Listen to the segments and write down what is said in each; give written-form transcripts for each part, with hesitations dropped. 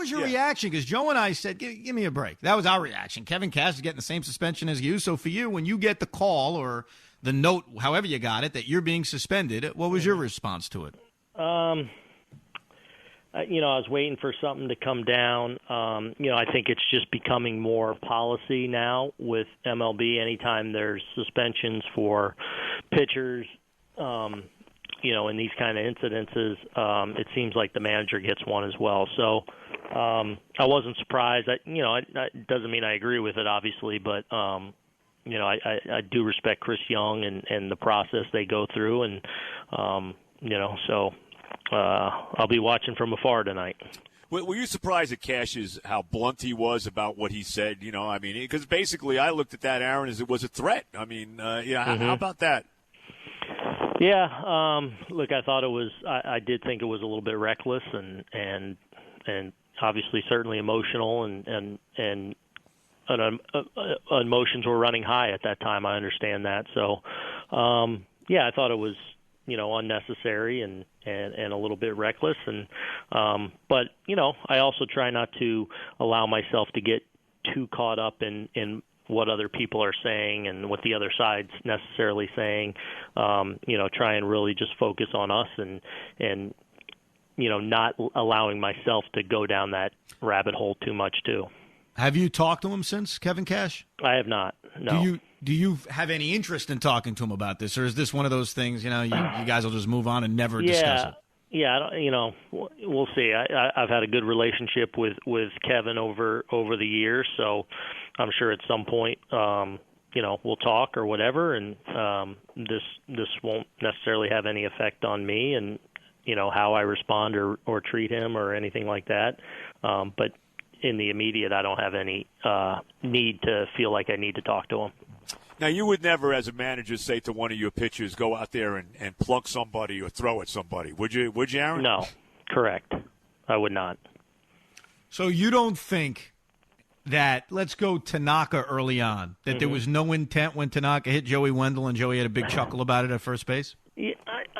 was your reaction? Because Joe and I said, give me a break. That was our reaction. Kevin Cash is getting the same suspension as you. So for you, when you get the call or the note, however you got it, that you're being suspended, what was your response to it? I was waiting for something to come down. I think it's just becoming more policy now with MLB. Anytime there's suspensions for pitchers, in these kind of incidences, it seems like the manager gets one as well. So I wasn't surprised. It doesn't mean I agree with it, obviously, but I do respect Chris Young and the process they go through, and so. I'll be watching from afar tonight. Were you surprised at Cash's how blunt he was about what he said? Because basically I looked at that, Aaron, as it was a threat. How about that? Yeah, look, I thought it was. I did think it was a little bit reckless and obviously certainly emotional and emotions were running high at that time. I understand that. So, I thought it was unnecessary and a little bit reckless. And but I also try not to allow myself to get too caught up in what other people are saying and what the other side's necessarily saying. Try and really just focus on us and not allowing myself to go down that rabbit hole too much too. Have you talked to him since, Kevin Cash? I have not. No. Do you have any interest in talking to him about this, or is this one of those things, you guys will just move on and never discuss it? Yeah, we'll see. I've had a good relationship with Kevin over the years, so I'm sure at some point, we'll talk or whatever, and this won't necessarily have any effect on me and, how I respond or treat him or anything like that. But in the immediate, I don't have any need to feel like I need to talk to him. Now, you would never, as a manager, say to one of your pitchers, go out there and plug somebody or throw at somebody. Would you, Aaron? No, correct. I would not. So you don't think that, let's go Tanaka early on, that there was no intent when Tanaka hit Joey Wendle and Joey had a big chuckle about it at first base? Yeah,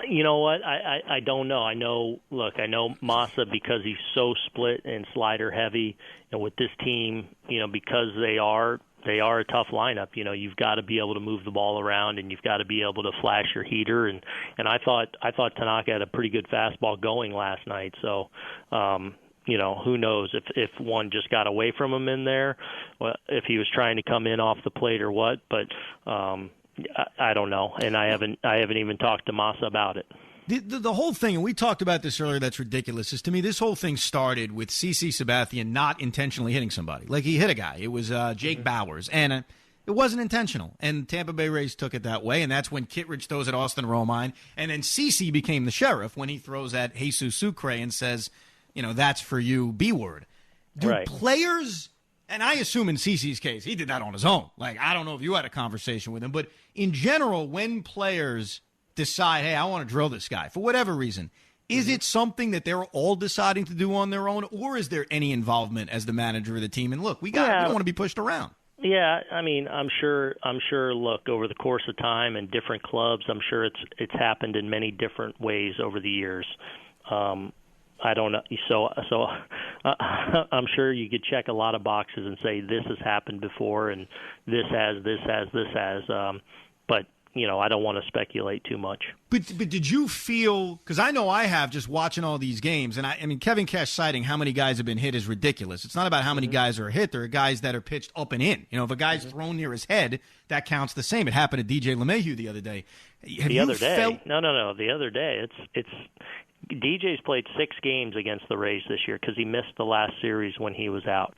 you know what? I don't know. I know Masa, because he's so split and slider heavy, and with this team, because they are a tough lineup. You've got to be able to move the ball around, and you've got to be able to flash your heater. And I thought Tanaka had a pretty good fastball going last night. So, who knows if one just got away from him in there, if he was trying to come in off the plate or what. But I don't know, and I haven't even talked to Masa about it. The whole thing, and we talked about this earlier, that's ridiculous, is to me this whole thing started with CC Sabathia not intentionally hitting somebody. Like, he hit a guy. It was Jake Bowers, and it wasn't intentional. And Tampa Bay Rays took it that way, and that's when Kittredge throws at Austin Romine, and then CC became the sheriff when he throws at Jesus Sucre and says, that's for you, B-word. Do players, and I assume in CC's case, he did that on his own. Like, I don't know if you had a conversation with him, but in general, when players decide, hey, I want to drill this guy for whatever reason, is it something that they're all deciding to do on their own, or is there any involvement as the manager of the team? And look, we don't want to be pushed around. Yeah, I mean, I'm sure. Look, over the course of time and different clubs, I'm sure it's happened in many different ways over the years. I don't know. So I'm sure you could check a lot of boxes and say this has happened before, and this has. But I don't want to speculate too much. But did you feel, because I know I have just watching all these games, and I mean, Kevin Cash citing how many guys have been hit is ridiculous. It's not about how many guys are hit. There are guys that are pitched up and in. If a guy's thrown near his head, that counts the same. It happened to DJ LeMahieu the other day. No, the other day. It's DJ's played 6 games against the Rays this year because he missed the last series when he was out.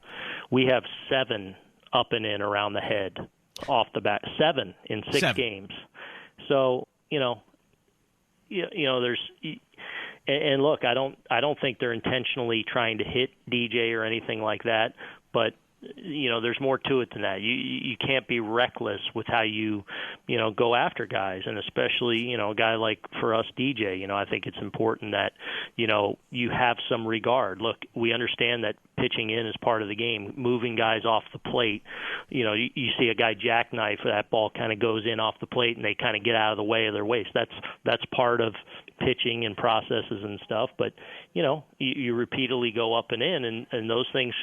We have 7 up and in around the head off the bat. 7 in 6 games. So, there's, and look, I don't think they're intentionally trying to hit DJ or anything like that, but there's more to it than that. You can't be reckless with how you go after guys, and especially a guy like, for us, DJ. I think it's important that you have some regard. Look, we understand that pitching in is part of the game. Moving guys off the plate, you see a guy jackknife, that ball kind of goes in off the plate, and they kind of get out of the way of their waist. That's part of pitching and processes and stuff, but you repeatedly go up and in, and those things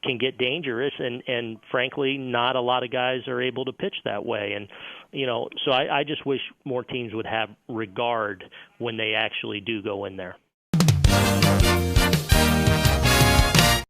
can get dangerous, and frankly, not a lot of guys are able to pitch that way. And so I just wish more teams would have regard when they actually do go in there.